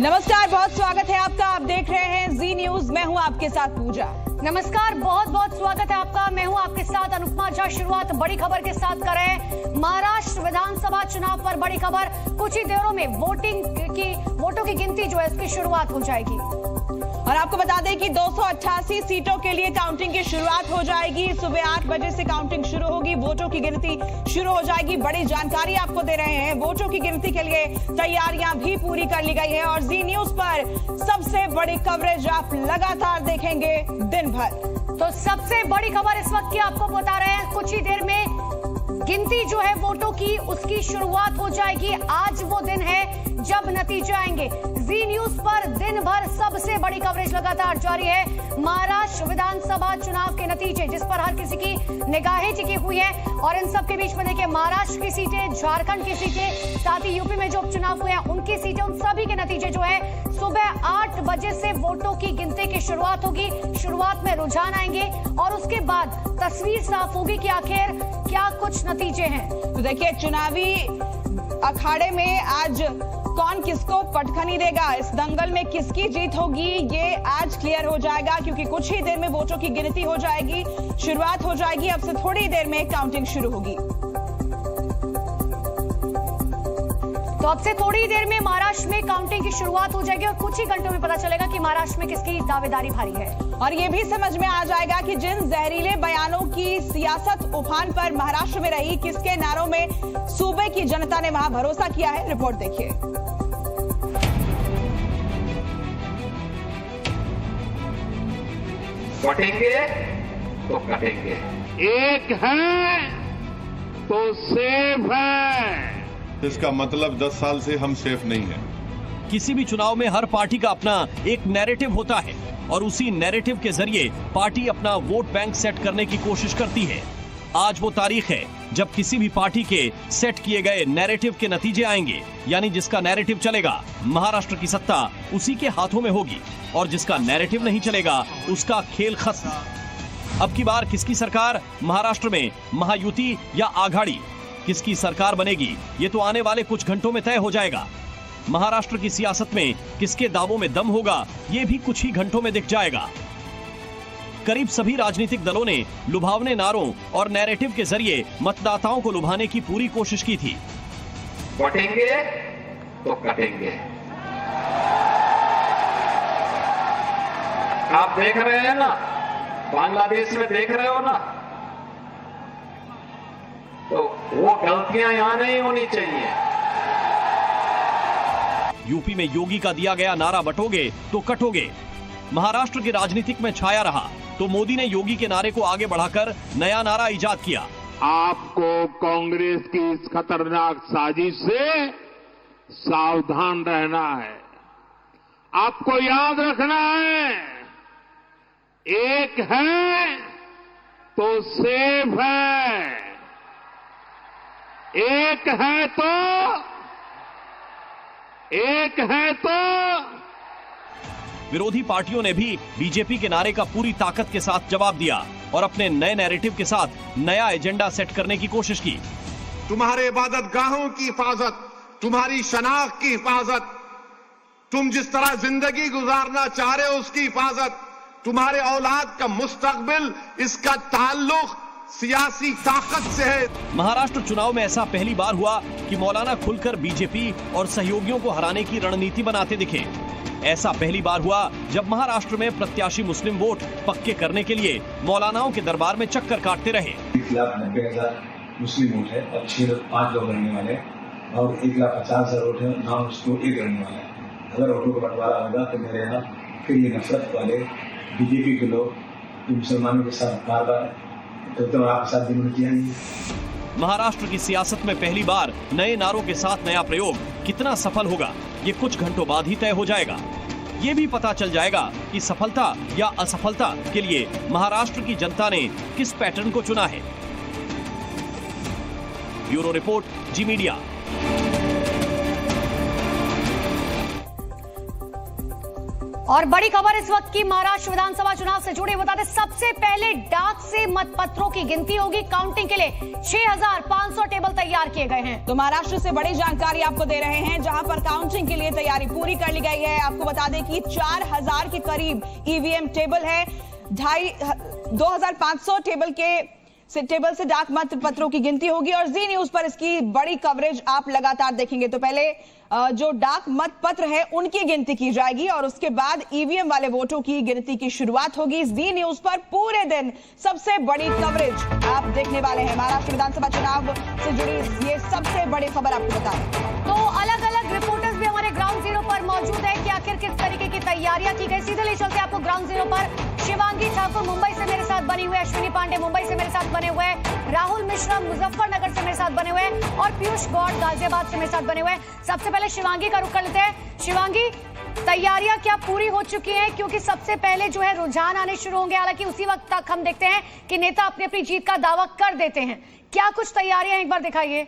नमस्कार, बहुत स्वागत है आपका। आप देख रहे हैं जी न्यूज। मैं हूं आपके साथ पूजा। नमस्कार, बहुत बहुत स्वागत है आपका। मैं हूं आपके साथ अनुपमा झा। शुरुआत बड़ी खबर के साथ करें। महाराष्ट्र विधानसभा चुनाव पर बड़ी खबर। कुछ ही देरों में वोटों की गिनती जो है इसकी शुरुआत हो जाएगी। और आपको बता दें कि 288 सीटों के लिए काउंटिंग की शुरुआत हो जाएगी। सुबह 8 बजे से काउंटिंग शुरू होगी, वोटों की गिनती शुरू हो जाएगी। बड़ी जानकारी आपको दे रहे हैं। वोटों की गिनती के लिए तैयारियां भी पूरी कर ली गई है और जी न्यूज पर सबसे बड़ी कवरेज आप लगातार देखेंगे दिन भर। तो सबसे बड़ी खबर इस वक्त की आपको बता रहे हैं। कुछ ही देर में गिनती जो है वोटों की उसकी शुरुआत हो जाएगी। आज वो दिन है जब नतीजे आएंगे। जी न्यूज पर दिन भर सबसे बड़ी कवरेज लगातार जारी है। महाराष्ट्र विधानसभा चुनाव के नतीजे जिस पर हर किसी की निगाहें टिकी हुई है और इन सब के बीच में देखिए महाराष्ट्र की सीटें, झारखंड की सीटें, साथ ही यूपी में जो उपचुनाव हुए हैं उनकी सीटें, उन सभी के नतीजे जो है सुबह 8 बजे से वोटों की गिनती की शुरुआत होगी। शुरुआत में रुझान आएंगे और उसके बाद तस्वीर साफ होगी कि आखिर क्या कुछ नतीजे हैं। तो देखिए, चुनावी अखाड़े में आज कौन किसको पटखनी देगा, इस दंगल में किसकी जीत होगी, ये आज क्लियर हो जाएगा, क्योंकि कुछ ही देर में वोटों की गिनती हो जाएगी, शुरुआत हो जाएगी। अब से थोड़ी देर में काउंटिंग शुरू होगी। तो अब से थोड़ी देर में महाराष्ट्र में काउंटिंग की शुरुआत हो जाएगी और कुछ ही घंटों में पता चलेगा कि महाराष्ट्र में किसकी दावेदारी भारी है। और ये भी समझ में आ जाएगा कि जिन जहरीले बयानों की सियासत उफान पर महाराष्ट्र में रही, किसके नारों में सूबे की जनता ने वहां भरोसा किया है। रिपोर्ट देखिए। कटेंगे तो कटेंगे, एक है तो सेफ है। इसका मतलब 10 साल से हम सेफ नहीं हैं। किसी भी चुनाव में हर पार्टी का अपना एक नैरेटिव होता है और उसी नैरेटिव के जरिए पार्टी अपना वोट बैंक सेट करने की कोशिश करती है। आज वो तारीख है जब किसी भी पार्टी के सेट किए गए नैरेटिव के नतीजे आएंगे, यानी जिसका नैरेटिव चलेगा महाराष्ट्र की सत्ता उसी के हाथों में होगी और जिसका नैरेटिव नहीं चलेगा उसका खेल खत्म। अब की बार किसकी सरकार महाराष्ट्र में, महायुति या आघाड़ी, किसकी सरकार बनेगी ये तो आने वाले कुछ घंटों में तय हो जाएगा। महाराष्ट्र की सियासत में किसके दावों में दम होगा ये भी कुछ ही घंटों में दिख जाएगा। करीब सभी राजनीतिक दलों ने लुभावने नारों और नैरेटिव के जरिए मतदाताओं को लुभाने की पूरी कोशिश की थी। कटेंगे तो कटेंगे। आप देख रहे हैं ना, बांग्लादेश में देख रहे हो ना, तो वो गलतियां यहां नहीं होनी चाहिए। यूपी में योगी का दिया गया नारा बटोगे तो कटोगे महाराष्ट्र की राजनीतिक में छाया रहा, तो मोदी ने योगी के नारे को आगे बढ़ाकर नया नारा इजाद किया। आपको कांग्रेस की इस खतरनाक साजिश से सावधान रहना है। आपको याद रखना है, एक है तो सेफ है, एक है तो विरोधी पार्टियों ने भी बीजेपी के नारे का पूरी ताकत के साथ जवाब दिया और अपने नए नैरेटिव के साथ नया एजेंडा सेट करने की कोशिश की। तुम्हारे इबादत गाहों की हिफाजत, तुम्हारी शनाख्त की हिफाजत, तुम जिस तरह जिंदगी गुजारना चाह रहे हो उसकी हिफाजत, तुम्हारे औलाद का मुस्तकबिल, इसका ताल्लुक सियासी ताकत से है। महाराष्ट्र चुनाव में ऐसा पहली बार हुआ कि मौलाना खुलकर बीजेपी और सहयोगियों को हराने की रणनीति बनाते दिखे। ऐसा पहली बार हुआ जब महाराष्ट्र में प्रत्याशी मुस्लिम वोट पक्के करने के लिए मौलानाओं के दरबार में चक्कर काटते रहे। 1,90,000 मुस्लिम वोट है और 5 लोग रहने वाले और 1,50,000 वोट है, नॉन मुस्लिम 1 रहने वाला है। अगर वोटों का बंटवारा होगा तो मेरे यहाँ फिर ये नफरत वाले बीजेपी के लोग मुसलमानों के साथ बार-बार तो आपके साथ जिन्होंने किया ही। महाराष्ट्र की सियासत में पहली बार नए नारों के साथ नया प्रयोग कितना सफल होगा ये कुछ घंटों बाद ही तय हो जाएगा। ये भी पता चल जाएगा कि सफलता या असफलता के लिए महाराष्ट्र की जनता ने किस पैटर्न को चुना है। ब्यूरो रिपोर्ट, जी मीडिया। और बड़ी खबर इस वक्त की महाराष्ट्र विधानसभा चुनाव से जुड़ी, बता दें सबसे पहले डाक से मतपत्रों की गिनती होगी। काउंटिंग के लिए 6500 टेबल तैयार किए गए हैं। तो महाराष्ट्र से बड़ी जानकारी आपको दे रहे हैं, जहां पर काउंटिंग के लिए तैयारी पूरी कर ली गई है। आपको बता दें कि 4000 के करीब ईवीएम टेबल है, 2500 टेबल से डाक मत पत्रों की गिनती होगी और जी न्यूज पर इसकी बड़ी कवरेज आप लगातार देखेंगे। तो पहले जो डाक मत पत्र है उनकी गिनती की जाएगी और उसके बाद ईवीएम वाले वोटों की गिनती की शुरुआत होगी। जी न्यूज पर पूरे दिन सबसे बड़ी कवरेज आप देखने वाले हैं। महाराष्ट्र विधानसभा चुनाव से जुड़ी ये सबसे बड़ी खबर आपको बता दें। तो अलग अलग रिपोर्टर्स भी हमारे ग्राउंड जीरो पर मौजूद है कि आखिर किस तरीके की तैयारियां की गई। सीधे ले चलते आपको ग्राउंड जीरो पर। शिवांगी ठाकुर मुंबई से मेरे साथ बनी हुई है, अश्विनी पांडे मुंबई से मेरे साथ बने हुए हैं, राहुल मिश्रा मुजफ्फरनगर से मेरे साथ बने हुए हैं और पीयूष गौड़ गाजियाबाद से मेरे साथ बने हुए हैं। सबसे पहले शिवांगी का रुख कर लेते हैं। शिवांगी, तैयारियां क्या पूरी हो चुकी हैं? क्योंकि सबसे पहले जो है रुझान आने शुरू होंगे, हालांकि उसी वक्त तक हम देखते हैं कि नेता अपनी अपनी जीत का दावा कर देते हैं। क्या कुछ तैयारियां एक बार दिखाइए।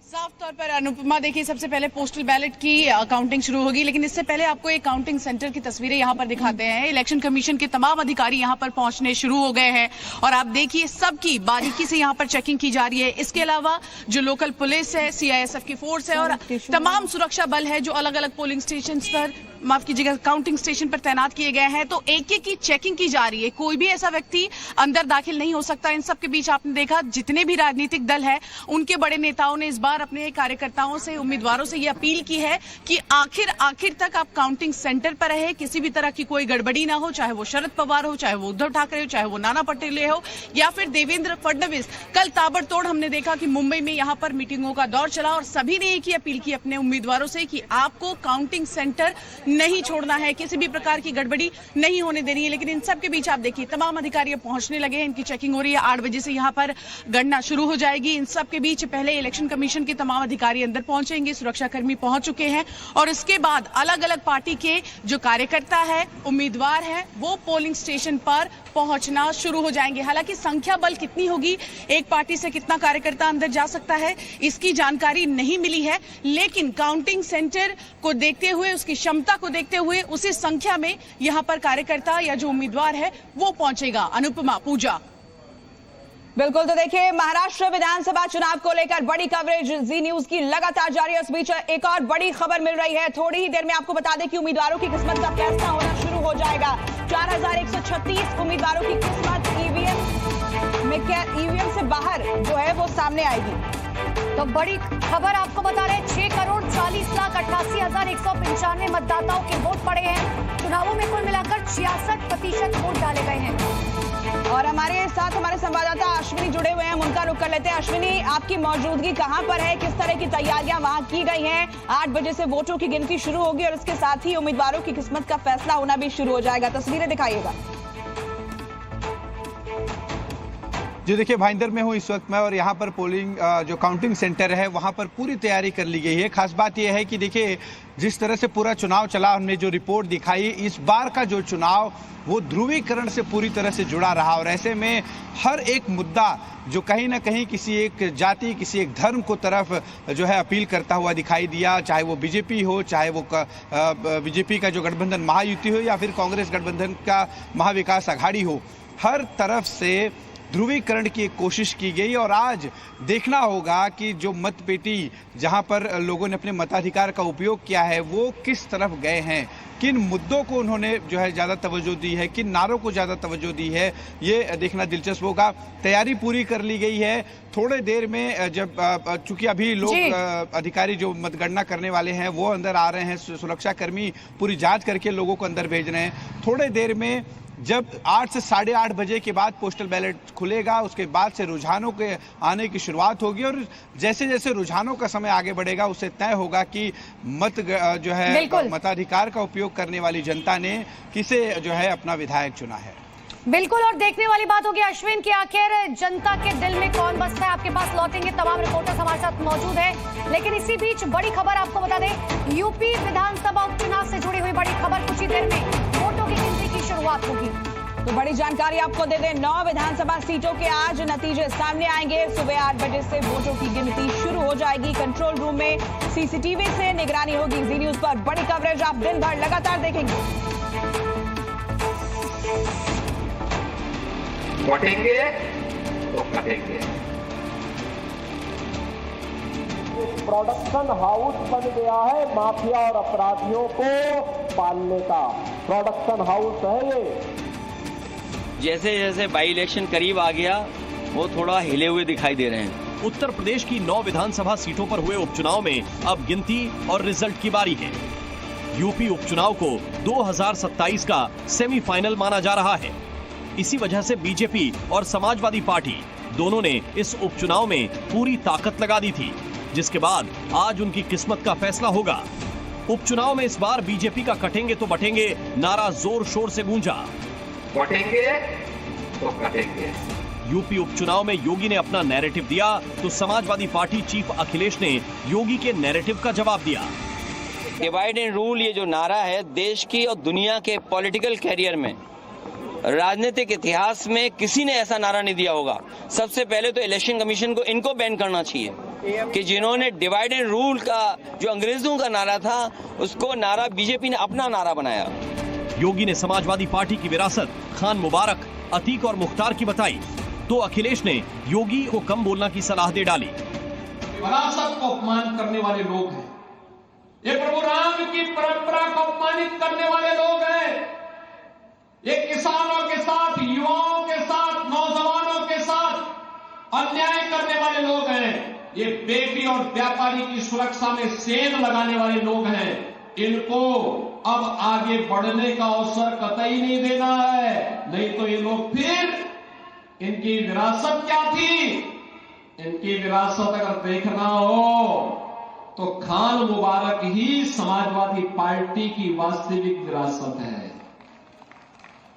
साफ तौर पर अनुपमा, देखिए सबसे पहले पोस्टल बैलेट की काउंटिंग शुरू होगी, लेकिन इससे पहले आपको एक काउंटिंग सेंटर की तस्वीरें यहां पर दिखाते हैं। इलेक्शन कमीशन के तमाम अधिकारी यहां पर पहुंचने शुरू हो गए हैं और आप देखिए सबकी बारीकी से यहां पर चेकिंग की जा रही है। इसके अलावा जो लोकल पुलिस है, सीआईएसएफ की फोर्स है और तमाम सुरक्षा बल है जो अलग अलग पोलिंग स्टेशन पर, माफ कीजिएगा, काउंटिंग स्टेशन पर तैनात किए गए हैं। तो एक एक की चेकिंग की जा रही है, कोई भी ऐसा व्यक्ति अंदर दाखिल नहीं हो सकता। इन सबके बीच आपने देखा जितने भी राजनीतिक दल है उनके बड़े नेताओं ने इस बार अपने कार्यकर्ताओं से, उम्मीदवारों से ये अपील की है कि आखिर तक आप काउंटिंग सेंटर पर रहे, किसी भी तरह की कोई गड़बड़ी ना हो, चाहे वो शरद पवार हो, चाहे वो उद्धव ठाकरे हो, चाहे वो नाना पटोले हो या फिर देवेंद्र फडणवीस। कल ताबड़तोड़ हमने देखा कि मुंबई में यहां पर मीटिंगों का दौर चला और सभी ने एक ही अपील की अपने उम्मीदवारों से कि आपको काउंटिंग सेंटर नहीं छोड़ना है, किसी भी प्रकार की गड़बड़ी नहीं होने देनी है। लेकिन इन सब के बीच आप देखिए तमाम अधिकारी पहुंचने लगे हैं, इनकी चेकिंग हो रही है। 8 बजे से यहां पर गणना शुरू हो जाएगी। इन सब के बीच पहले इलेक्शन कमीशन के तमाम अधिकारी अंदर पहुंचेंगे, सुरक्षाकर्मी पहुंच चुके हैं और इसके बाद अलग अलग पार्टी के जो कार्यकर्ता है, उम्मीदवार है, वो पोलिंग स्टेशन पर पहुंचना शुरू हो जाएंगे। हालांकि संख्या बल कितनी होगी, एक पार्टी से कितना कार्यकर्ता अंदर जा सकता है, इसकी जानकारी नहीं मिली है, लेकिन काउंटिंग सेंटर को देखते हुए, उसकी क्षमता को देखते हुए उसी संख्या में यहां पर कार्यकर्ता या जो उम्मीदवार है वो पहुंचेगा। अनुपमा, पूजा। बिल्कुल, तो देखिए महाराष्ट्र विधानसभा चुनाव को लेकर बड़ी कवरेज जी न्यूज की लगातार जारी है। उस बीच एक और बड़ी खबर मिल रही है, थोड़ी ही देर में आपको बता दें कि उम्मीदवारों की किस्मत का फैसला होना शुरू हो जाएगा। 4136 उम्मीदवारों की किस्मत ईवीएम से बाहर जो है वो सामने आएगी। तो बड़ी खबर आपको बता रहे हैं, 6,40,88,195 मतदाताओं के वोट पड़े हैं। चुनावों में कुल मिलाकर 66% वोट डाले गए हैं। और हमारे साथ हमारे संवाददाता अश्विनी जुड़े हुए हैं, उनका रुख कर लेते हैं। अश्विनी, आपकी मौजूदगी कहां पर है, किस तरह की तैयारियां वहां की गई हैं? 8 बजे से वोटों की गिनती शुरू होगी और इसके साथ ही उम्मीदवारों की किस्मत का फैसला होना भी शुरू हो जाएगा। तस्वीरें दिखाइएगा। जी देखिए, भाईंदर में हूँ इस वक्त मैं और यहाँ पर पोलिंग जो काउंटिंग सेंटर है वहाँ पर पूरी तैयारी कर ली गई है। खास बात यह है कि देखिए जिस तरह से पूरा चुनाव चला, हमने जो रिपोर्ट दिखाई, इस बार का जो चुनाव वो ध्रुवीकरण से पूरी तरह से जुड़ा रहा और ऐसे में हर एक मुद्दा जो कहीं ना कहीं किसी एक जाति, किसी एक धर्म को तरफ जो है अपील करता हुआ दिखाई दिया, चाहे वो बीजेपी हो, चाहे वो बीजेपी का जो गठबंधन महायुति हो या फिर कांग्रेस गठबंधन का महाविकास आघाड़ी हो, हर तरफ से ध्रुवीकरण की एक कोशिश की गई। और आज देखना होगा कि जो मतपेटी जहां पर लोगों ने अपने मताधिकार का उपयोग किया है वो किस तरफ गए हैं, किन मुद्दों को उन्होंने जो है ज़्यादा तवज्जो दी है, किन नारों को ज़्यादा तवज्जो दी है, ये देखना दिलचस्प होगा। तैयारी पूरी कर ली गई है। थोड़े देर में जब चूंकि अभी लोग अधिकारी जो मतगणना करने वाले हैं वो अंदर आ रहे हैं, सुरक्षाकर्मी पूरी जांच करके लोगों को अंदर भेज रहे हैं। थोड़े देर में जब 8 से 8:30 बजे के बाद पोस्टल बैलेट खुलेगा, उसके बाद से रुझानों के आने की शुरुआत होगी और जैसे जैसे रुझानों का समय आगे बढ़ेगा उससे तय होगा कि जो है मताधिकार का उपयोग करने वाली जनता ने किसे जो है अपना विधायक चुना है। बिल्कुल, और देखने वाली बात होगी अश्विन की आखिर जनता के दिल में कौन बसता है। आपके पास लौटेंगे, तमाम रिपोर्टर्स हमारे साथ मौजूद है। लेकिन इसी बीच बड़ी खबर आपको बता दें, यूपी विधानसभा उपचुनाव से जुड़ी हुई बड़ी खबर। कुछ ही देर में वोटों की गिनती की शुरुआत होगी। तो बड़ी जानकारी आपको दे दें, 9 विधानसभा सीटों के आज नतीजे सामने आएंगे। सुबह 8 बजे से वोटों की गिनती शुरू हो जाएगी। कंट्रोल रूम में सीसीटीवी से निगरानी होगी। जी न्यूज पर बड़ी कवरेज आप दिन भर लगातार देखेंगे। बटेंगे तो कटेंगे। प्रोडक्शन हाउस बन गया है माफिया और अपराधियों को पालने का प्रोडक्शन हाउस है ये। जैसे जैसे बाई इलेक्शन करीब आ गया वो थोड़ा हिले हुए दिखाई दे रहे हैं। उत्तर प्रदेश की 9 विधानसभा सीटों पर हुए उपचुनाव में अब गिनती और रिजल्ट की बारी है। यूपी उपचुनाव को 2027 का सेमीफाइनल माना जा रहा है। इसी वजह से बीजेपी और समाजवादी पार्टी दोनों ने इस उपचुनाव में पूरी ताकत लगा दी थी, जिसके बाद आज उनकी किस्मत का फैसला होगा। उपचुनाव में इस बार बीजेपी का कटेंगे तो बटेंगे नारा जोर शोर से गूंजा। बटेंगे तो कटेंगे। यूपी उपचुनाव में योगी ने अपना नैरेटिव दिया तो समाजवादी पार्टी चीफ अखिलेश ने योगी के नैरेटिव का जवाब दिया। डिवाइड एंड रूल ये जो नारा है देश की और दुनिया के पॉलिटिकल कैरियर में, राजनीतिक इतिहास में किसी ने ऐसा नारा नहीं दिया होगा। सबसे पहले तो इलेक्शन कमीशन को इनको बैन करना चाहिए कि जिन्होंने डिवाइड एंड रूल का जो अंग्रेजों का नारा था उसको नारा बीजेपी ने अपना नारा बनाया। योगी ने समाजवादी पार्टी की विरासत खान मुबारक, अतीक और मुख्तार की बताई तो अखिलेश ने योगी को कम बोलना की सलाह दे डाली। विरासत को अपमान करने वाले लोग हैं, ये प्रभु राम की परंपरा को अपमानित करने वाले लोग हैं, ये किसानों के साथ, युवाओं के साथ, नौजवानों के साथ अन्याय करने वाले लोग हैं, ये बेटी और व्यापारी की सुरक्षा में सेंध लगाने वाले लोग हैं। इनको अब आगे बढ़ने का अवसर कतई नहीं देना है, नहीं तो ये लोग फिर, इनकी विरासत क्या थी, इनकी विरासत अगर देखना हो तो खान मुबारक ही समाजवादी पार्टी की वास्तविक विरासत है।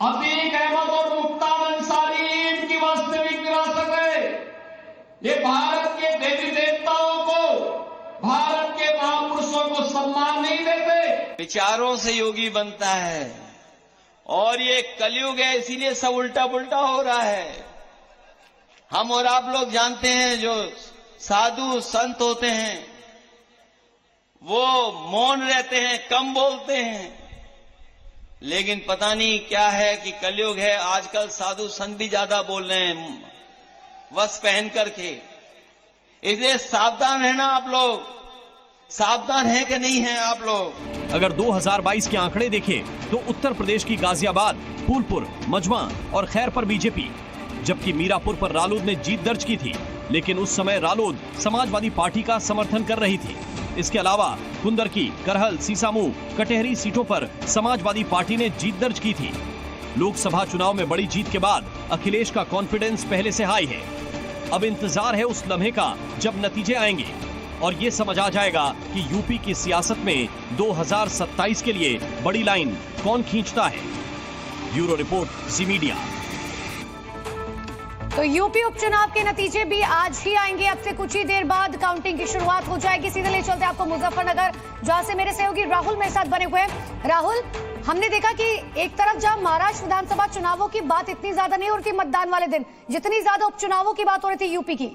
अतीक अहमद और मुख्तार अंसारी इनकी वास्तविक विरासत है। ये भारत के देवी देवताओं को, भारत के महापुरुषों को सम्मान नहीं देते। विचारों से योगी बनता है और ये कलयुग है, इसीलिए सब उल्टा पुल्टा हो रहा है। हम और आप लोग जानते हैं जो साधु संत होते हैं वो मौन रहते हैं, कम बोलते हैं, लेकिन पता नहीं क्या है कि कलयुग है, आजकल साधु संत भी ज्यादा बोल रहे हैं वस्त्र पहन करके। इसलिए सावधान रहना आप लोग, सावधान है कि नहीं है आप लोग। अगर 2022 के आंकड़े देखें तो उत्तर प्रदेश की गाजियाबाद, फूलपुर, मजमा और खैर पर बीजेपी, जबकि मीरापुर पर रालोद ने जीत दर्ज की थी, लेकिन उस समय रालोद समाजवादी पार्टी का समर्थन कर रही थी। इसके अलावा कुंदरकी, करहल, सीसामू, कटेहरी सीटों पर समाजवादी पार्टी ने जीत दर्ज की थी। लोकसभा चुनाव में बड़ी जीत के बाद अखिलेश का कॉन्फिडेंस पहले से हाई है। अब इंतजार है उस लम्हे का जब नतीजे आएंगे और ये समझ आ जाएगा कि यूपी की सियासत में 2027 के लिए बड़ी लाइन कौन खींचता है। ब्यूरो रिपोर्ट, जी मीडिया। तो यूपी उपचुनाव के नतीजे भी आज ही आएंगे। अब से कुछ ही देर बाद काउंटिंग की शुरुआत हो जाएगी। सीधे ले चलते आपको मुजफ्फरनगर, जहां से मेरे सहयोगी राहुल मेरे साथ बने हुए हैं। राहुल, हमने देखा कि एक तरफ जहां महाराष्ट्र विधानसभा चुनावों की बात इतनी ज्यादा नहीं हो रही थी मतदान वाले दिन, जितनी ज्यादा उपचुनावों की बात हो रही थी यूपी की।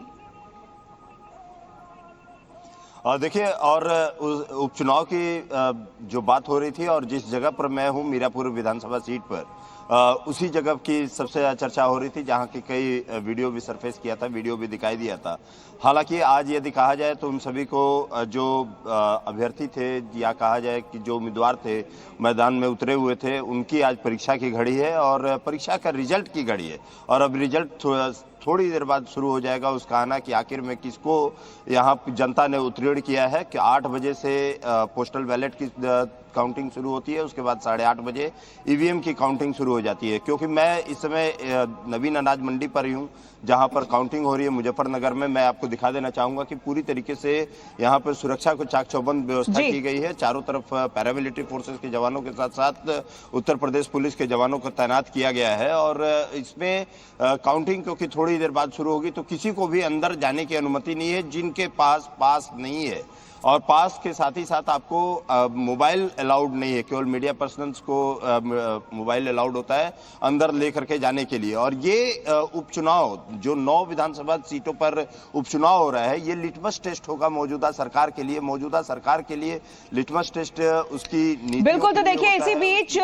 देखिए, और उपचुनाव की जो बात हो रही थी और जिस जगह पर मैं हूं, मीरापुर विधानसभा सीट पर, उसी जगह की सबसे चर्चा हो रही थी, जहां की कई वीडियो भी सरफेस किया था, वीडियो भी दिखाई दिया था। हालांकि आज यदि कहा जाए तो उन सभी को जो अभ्यर्थी थे या कहा जाए कि जो उम्मीदवार थे मैदान में उतरे हुए थे, उनकी आज परीक्षा की घड़ी है और परीक्षा का रिजल्ट की घड़ी है। और अब रिजल्ट थोड़ी देर बाद शुरू हो जाएगा उसका आना कि आखिर में किसको यहाँ जनता ने उत्तीर्ण किया है। कि 8 बजे से पोस्टल बैलेट की काउंटिंग शुरू होती है, उसके बाद 8:30 बजे ईवीएम की काउंटिंग शुरू हो जाती है। क्योंकि मैं इस समय नवीन अनाज मंडी पर ही हूँ, जहाँ पर काउंटिंग हो रही है मुजफ्फरनगर में। मैं आपको दिखा देना चाहूँगा कि पूरी तरीके से यहाँ पर सुरक्षा को चाक चौबंद व्यवस्था की गई है। चारों तरफ पैरामिलिट्री फोर्सेस के जवानों के साथ साथ उत्तर प्रदेश पुलिस के जवानों को तैनात किया गया है। और इसमें काउंटिंग क्योंकि थोड़ी देर बाद शुरू होगी तो किसी को भी अंदर जाने की अनुमति नहीं है। जिनके पास नहीं है और पास के साथ ही साथ आपको मोबाइल अलाउड नहीं है, केवल मीडिया पर्सनल्स को मोबाइल अलाउड होता है अंदर लेकर के जाने के लिए। और ये उपचुनाव जो 9 विधानसभा सीटों पर उपचुनाव हो रहा है, ये लिटमस टेस्ट होगा मौजूदा सरकार के लिए, लिटमस टेस्ट उसकी नीतियों बिल्कुल। तो के लिए देखिए होता इसी है। बीच